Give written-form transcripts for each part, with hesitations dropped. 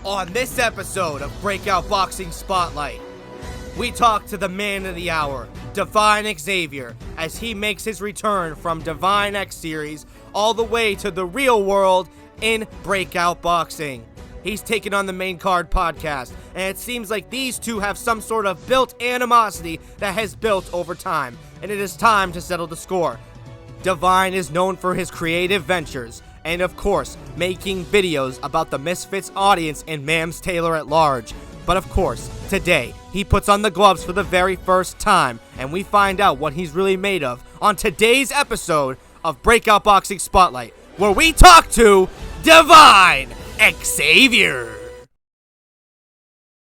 On this episode of Breakout Boxing Spotlight, we talk to the man of the hour, Divine Xaiver, as he makes his return from Divine X series all the way to the real world in Breakout Boxing. He's taken on the Main Card podcast, and it seems like these two have some sort of built animosity that has built over time, and it is time to settle the score. Divine is known for his creative ventures, and of course, making videos about the Misfits audience and Mams Taylor at large. But of course, today, he puts on the gloves for the very first time, and we find out what he's really made of on today's episode of Breakout Boxing Spotlight, where we talk to Divine Xaiver.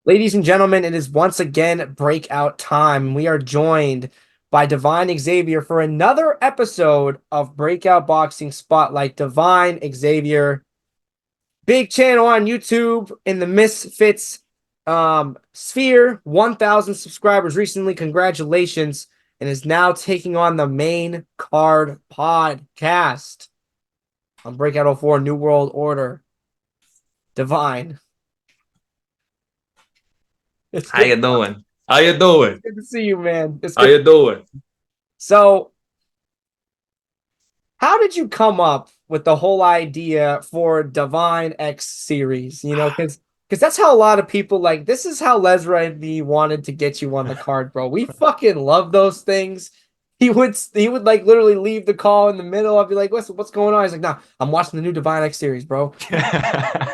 Ladies and gentlemen, it is once again breakout time. We are joined by Divine Xaiver for another episode of Breakout Boxing Spotlight. Divine Xaiver, big channel on YouTube in the Misfits sphere, 1,000 subscribers recently. Congratulations. And is now taking on the Main Card podcast on Breakout 04 New World Order. Divine. How you doing? How you doing? Good to see you, man. How you doing? So, how did you come up with the whole idea for Divine X series? You know, because that's how a lot of people, like, this is how Lesra and me wanted to get you on the card, bro. We fucking love those things. He would like literally leave the call in the middle. I'd be like, what's going on? He's like, nah, I'm watching the new Divine X series, bro.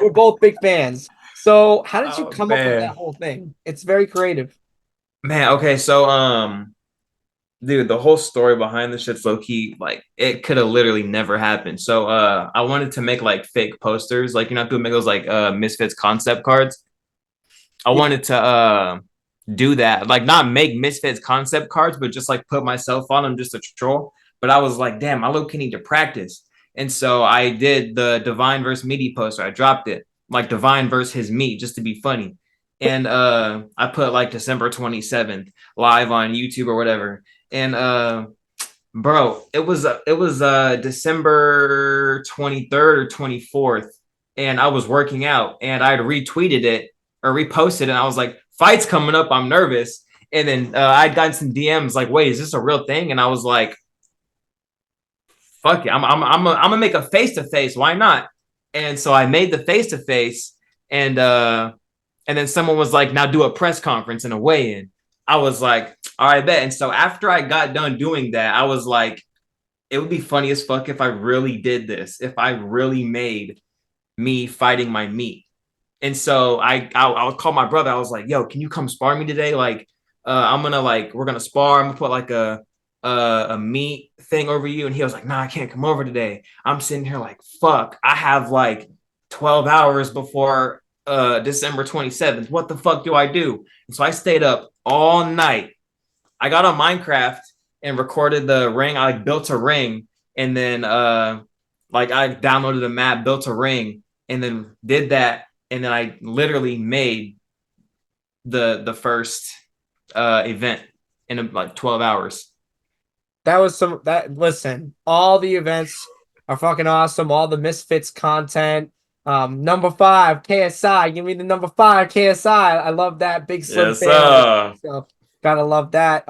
We're both big fans. So how did you come up with that whole thing? It's very creative. Man, okay, so dude, the whole story behind this shit's low key, like it could have literally never happened. So I wanted to make like fake posters, like to make those like Misfits concept cards. I wanted to do that, like not make Misfits concept cards, but just like put myself on them just to troll. But I was like, damn, I low-key need to practice. And so I did the Divine versus Meaty poster. I dropped it like Divine versus his meat just to be funny. And I put like December 27th live on YouTube or whatever. And bro, it was December 23rd or 24th, and I was working out and I had retweeted it or reposted it, and I was like, fight's coming up, I'm nervous. And then I'd gotten some DMs like, wait, is this a real thing? And I was like, fuck it, I'm gonna make a face-to-face, why not? And so I made the face-to-face, and then someone was like, now do a press conference and a weigh-in. I was like, all right, bet. And so after I got done doing that, I was like, it would be funny as fuck if I really did this, if I really made me fighting my meat. And so I would call my brother. I was like, yo, can you come spar me today? Like, we're gonna spar. I'm gonna put like a meat thing over you. And he was like, nah, I can't come over today. I'm sitting here like, fuck, I have like 12 hours before December 27th. What the fuck do I do? And so I stayed up all night. I got on Minecraft and recorded the ring. I built a ring, and then I downloaded a map, built a ring, and then did that. And then I literally made the first event in like 12 hours. Listen, all the events are fucking awesome. All the Misfits content. Number 5 KSI, give me the number 5 KSI. I love that big slim fan. So, gotta love that.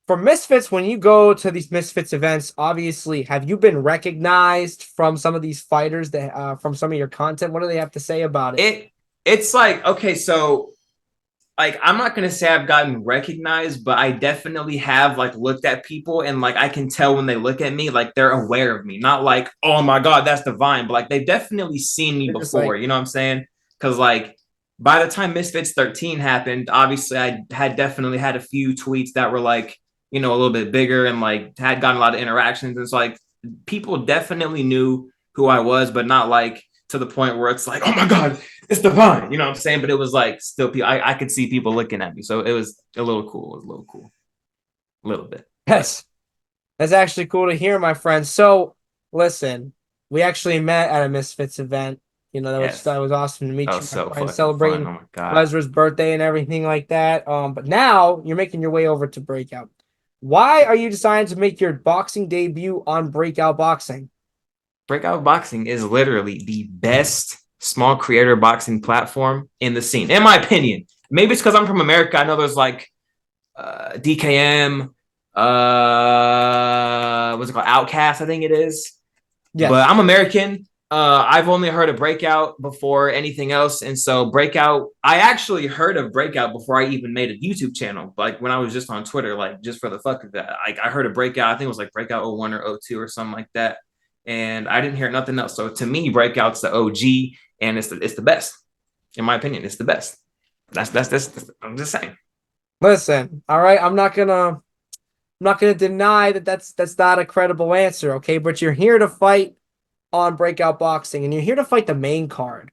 For Misfits, when you go to these Misfits events, obviously, have you been recognized from some of these fighters that from some of your content? What do they have to say about it? It's like, okay, so like I'm not gonna say I've gotten recognized, but I definitely have like looked at people, and like I can tell when they look at me, like they're aware of me. Not like, oh my god, that's Divine, but like they've definitely seen me before. You know what I'm saying? Because like by the time Misfits 13 happened, obviously I had definitely had a few tweets that were like, a little bit bigger and like had gotten a lot of interactions. And so like people definitely knew who I was, but not like to the point where it's like, oh my god, it's Divine, you know what I'm saying? But it was like still, I could see people looking at me, so it was a little cool. A little bit. Yes, that's actually cool to hear, my friend. So listen, we actually met at a Misfits event. That was awesome to meet you, so my friend, celebrating Lesra's birthday and everything like that. But now you're making your way over to Breakout. Why are you deciding to make your boxing debut on Breakout Boxing? Breakout Boxing is literally the best small creator boxing platform in the scene, in my opinion. Maybe it's because I'm from America. I know there's like DKM, what's it called? Outcast, I think it is. Yes. But I'm American. I've only heard of Breakout before anything else. And so Breakout, I actually heard of Breakout before I even made a YouTube channel. Like when I was just on Twitter, like just for the fuck of that. Like I heard of Breakout. I think it was like Breakout 01 or 02 or something like that. And I didn't hear nothing else. So to me, Breakout's the OG and it's the best. In my opinion, it's the best. That's I'm just saying. Listen, all right, I'm not gonna deny that that's not a credible answer, okay? But you're here to fight on Breakout Boxing, and you're here to fight the main card.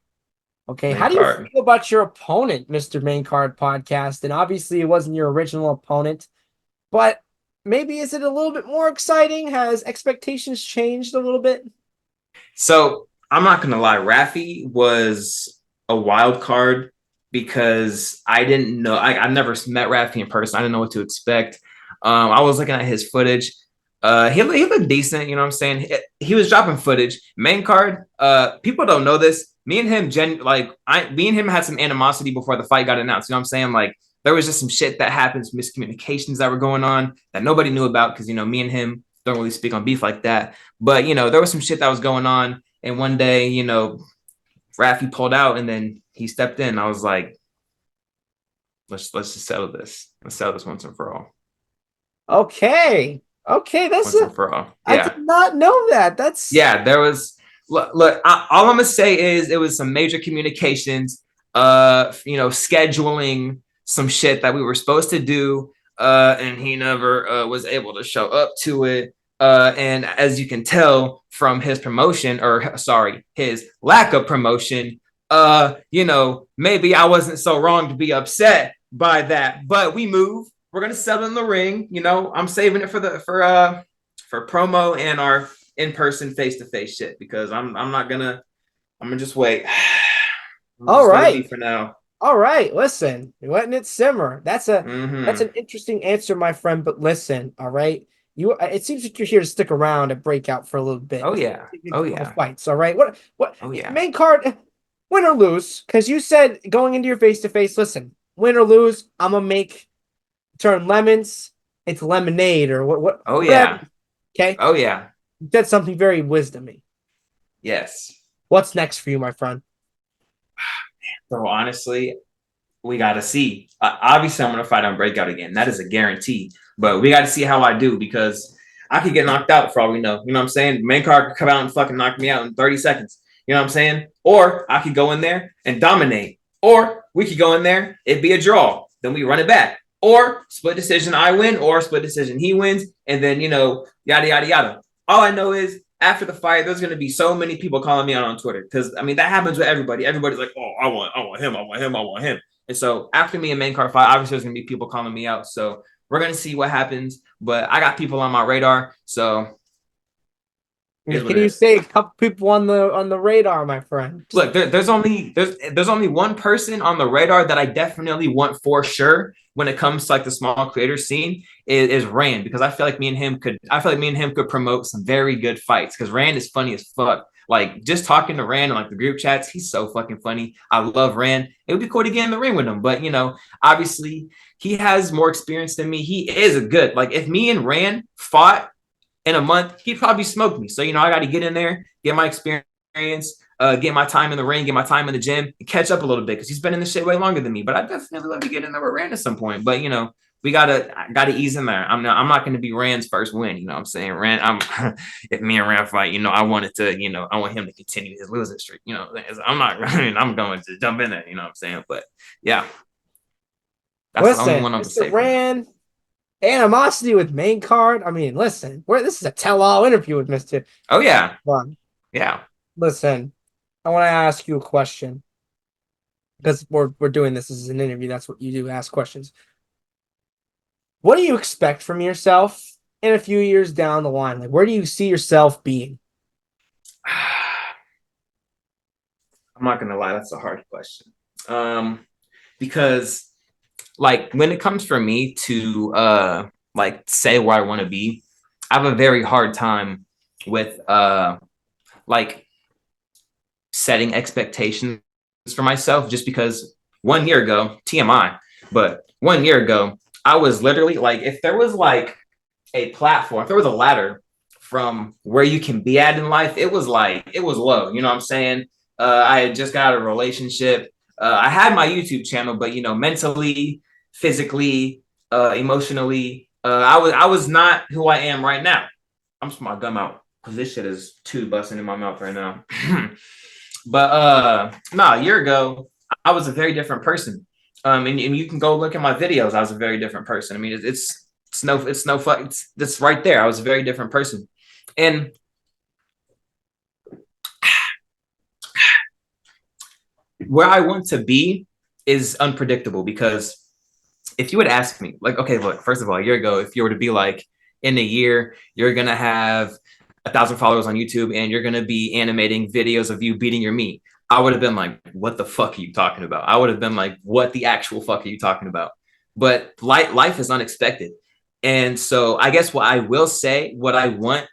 Okay, how do you feel about your opponent, Mr. Main Card Podcast? And obviously, it wasn't your original opponent, but maybe is it a little bit more exciting? Has expectations changed a little bit? So I'm not gonna lie, Rafi was a wild card because I didn't know. I've never met Rafi in person. I didn't know what to expect. I was looking at his footage. He looked decent, you know what I'm saying? He was dropping footage. Main card, people don't know this. Me and him had some animosity before the fight got announced. You know what I'm saying? Like there was just some shit that happens, miscommunications that were going on that nobody knew about because me and him don't really speak on beef like that. But there was some shit that was going on, and one day, Rafi pulled out and then he stepped in. I was like, let's just settle this. Let's settle this once and for all. Okay, that's once and for all. Yeah. I did not know that. There was. Look, all I'm gonna say is it was some major communications, scheduling some shit that we were supposed to do, and he never was able to show up to it. And as you can tell from his his lack of promotion, maybe I wasn't so wrong to be upset by that. But we move. We're gonna settle in the ring. I'm saving it for promo and our in-person face-to-face shit because I'm gonna just wait. All right. For now. All right, listen, you're letting it simmer. That's an interesting answer, my friend. But listen, all right, it seems like you're here to stick around at Breakout for a little bit. Oh yeah. Fights. All right. What? Oh yeah. Main card, win or lose? Because you said going into your face-to-face. Listen, win or lose, I'm gonna turn lemons into lemonade or what? Oh yeah. Okay. Oh yeah. You said something very wisdomy. Yes. What's next for you, my friend? Bro, honestly, we got to see. Obviously, I'm going to fight on Breakout again. That is a guarantee. But we got to see how I do because I could get knocked out for all we know. You know what I'm saying? Main card could come out and fucking knock me out in 30 seconds. You know what I'm saying? Or I could go in there and dominate. Or we could go in there, it'd be a draw. Then we run it back. Or split decision, I win. Or split decision, he wins. And then, yada, yada, yada. All I know is after the fight, there's going to be so many people calling me out on Twitter because that happens with everybody. Everybody's like, "Oh, I want him." And so after me and main card fight, obviously there's going to be people calling me out. So we're going to see what happens. But I got people on my radar. So can you say a couple people on the radar, my friend? Look, there's only one person on the radar that I definitely want for sure when it comes to like the small creator scene is Rand, because I feel like me and him could promote some very good fights because Rand is funny as fuck. Like just talking to Rand on like the group chats, he's so fucking funny. I love Rand. It would be cool to get in the ring with him, but obviously he has more experience than me. He is a good, like if me and Rand fought in a month, he'd probably smoke me. So, I got to get in there, get my experience, get my time in the ring, get my time in the gym, and catch up a little bit because he's been in this shit way longer than me. But I definitely love to get in there with Rand at some point. But, we gotta ease in there. I'm not going to be Rand's first win. You know what I'm saying? Rand, if me and Rand fight, I want him to continue his losing streak. I'm going to jump in there. You know what I'm saying? But yeah, that's the only one I'm saying. Rand. Animosity with main card. I mean, listen, this is a tell-all interview with Mr. Oh yeah. Fun. Yeah. Listen, I want to ask you a question because we're doing this as an interview. That's what you do, ask questions. What do you expect from yourself in a few years down the line? Like, where do you see yourself being? I'm not gonna lie, that's a hard question. Because like when it comes for me to like say where I want to be, I have a very hard time with like setting expectations for myself, just because 1 year ago, TMI, but 1 year ago, I was literally like, if there was like a platform, if there was a ladder from where you can be at in life, it was low. You know what I'm saying? I had just got out of a relationship. I had my YouTube channel, but you know, mentally, physically, emotionally, I was not who I am right now. I'm just my gum out because this shit is too busting in my mouth right now. But a year ago, I was a very different person. And you can go look at my videos. I was a very different person. I mean, it's right there. I was a very different person. And where I want to be is unpredictable, because if you would ask me, like, okay, look, first of all, a year ago, if you were to be like, in a year, you're going to have 1,000 followers on YouTube and you're going to be animating videos of you beating your meat, I would have been like, what the fuck are you talking about? I would have been like, what the actual fuck are you talking about? But life is unexpected. And so I guess what I will say, where I want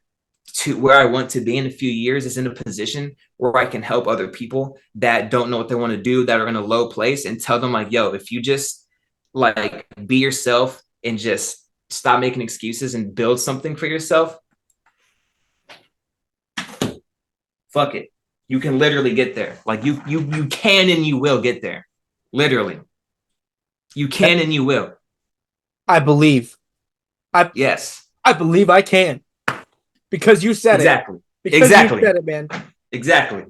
to be in a few years is in a position where I can help other people that don't know what they want to do, that are in a low place, and tell them like, yo, if you just like be yourself and just stop making excuses and build something for yourself, fuck it. You can literally get there. Like you can and you will get there. Literally. You can and you will. I believe. Yes. I believe I can. Because you said exactly. it. Because exactly. You said it, man. Exactly.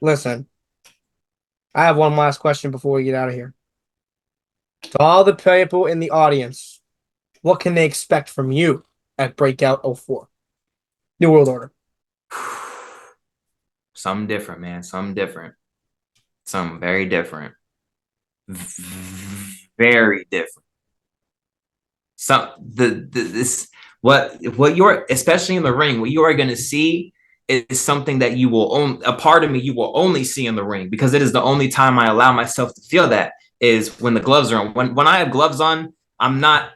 Listen. I have one last question before we get out of here. To all the people in the audience, what can they expect from you at Breakout 04? New World Order. Something different, man. Something different. Something very different. Very different. What you're, especially in the ring, what you are going to see is something that you will own. A part of me you will only see in the ring, because it is the only time I allow myself to feel that, is when the gloves are on. When I have gloves on, I'm not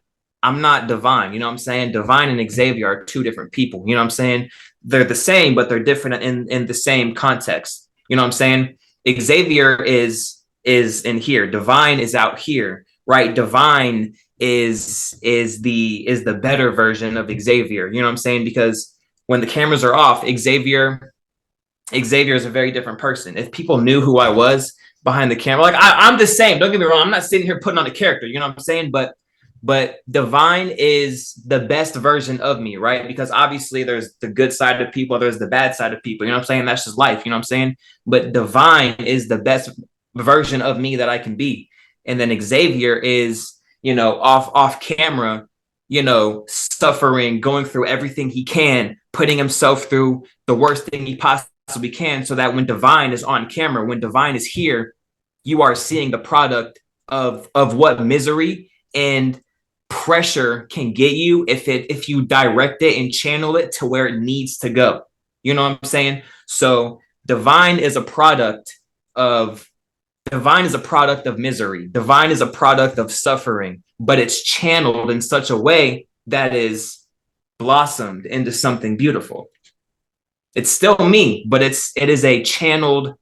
Divine. You know what I'm saying? Divine and Xaiver are two different people. You know what I'm saying? They're the same, but they're different in the same context. You know what I'm saying? Xaiver is in here. Divine is out here, right? Divine is the better version of Xaiver. You know what I'm saying? Because when the cameras are off, Xaiver is a very different person. If people knew who I was behind the camera, like I'm the same. Don't get me wrong. I'm not sitting here putting on a character. You know what I'm saying? But Divine is the best version of me, right? Because obviously there's the good side of people, there's the bad side of people. You know what I'm saying? That's just life. You know what I'm saying? But Divine is the best version of me that I can be. And then Xaiver is, you know, off camera, you know, suffering, going through everything he can, putting himself through the worst thing he possibly can, so that when Divine is on camera, when Divine is here, you are seeing the product of what misery and pressure can get you if you direct it and channel it to where it needs to go. You know what I'm saying? So Divine is a product of misery. Divine is a product of suffering, but it's channeled in such a way that is blossomed into something beautiful. It's still me, but it is a channeled,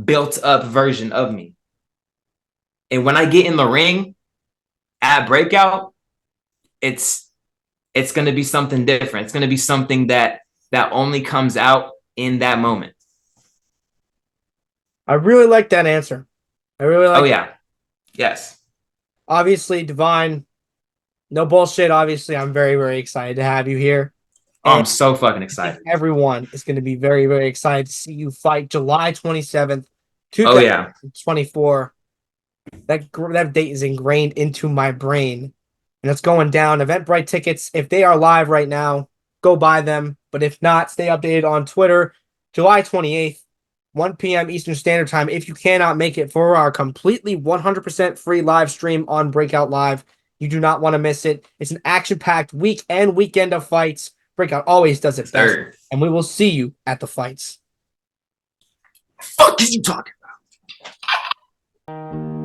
built up version of me. And when I get in the ring at Breakout, it's going to be something different. It's going to be something that only comes out in that moment. I really like that answer. I really like. Oh yeah. Yes. Obviously, Divine. No bullshit. Obviously, I'm very, very excited to have you here. Oh, I'm so fucking excited. Everyone is going to be very, very excited to see you fight July 27th, 2024. That date is ingrained into my brain, and it's going down. Eventbrite tickets, if they are live right now, go buy them. But if not, stay updated on Twitter. July 28th, 1 p.m. Eastern Standard Time. If you cannot make it for our completely 100% free live stream on Breakout Live, you do not want to miss it. It's an action-packed week and weekend of fights. Breakout always does it best. And we will see you at the fights. Fuck is you talking about?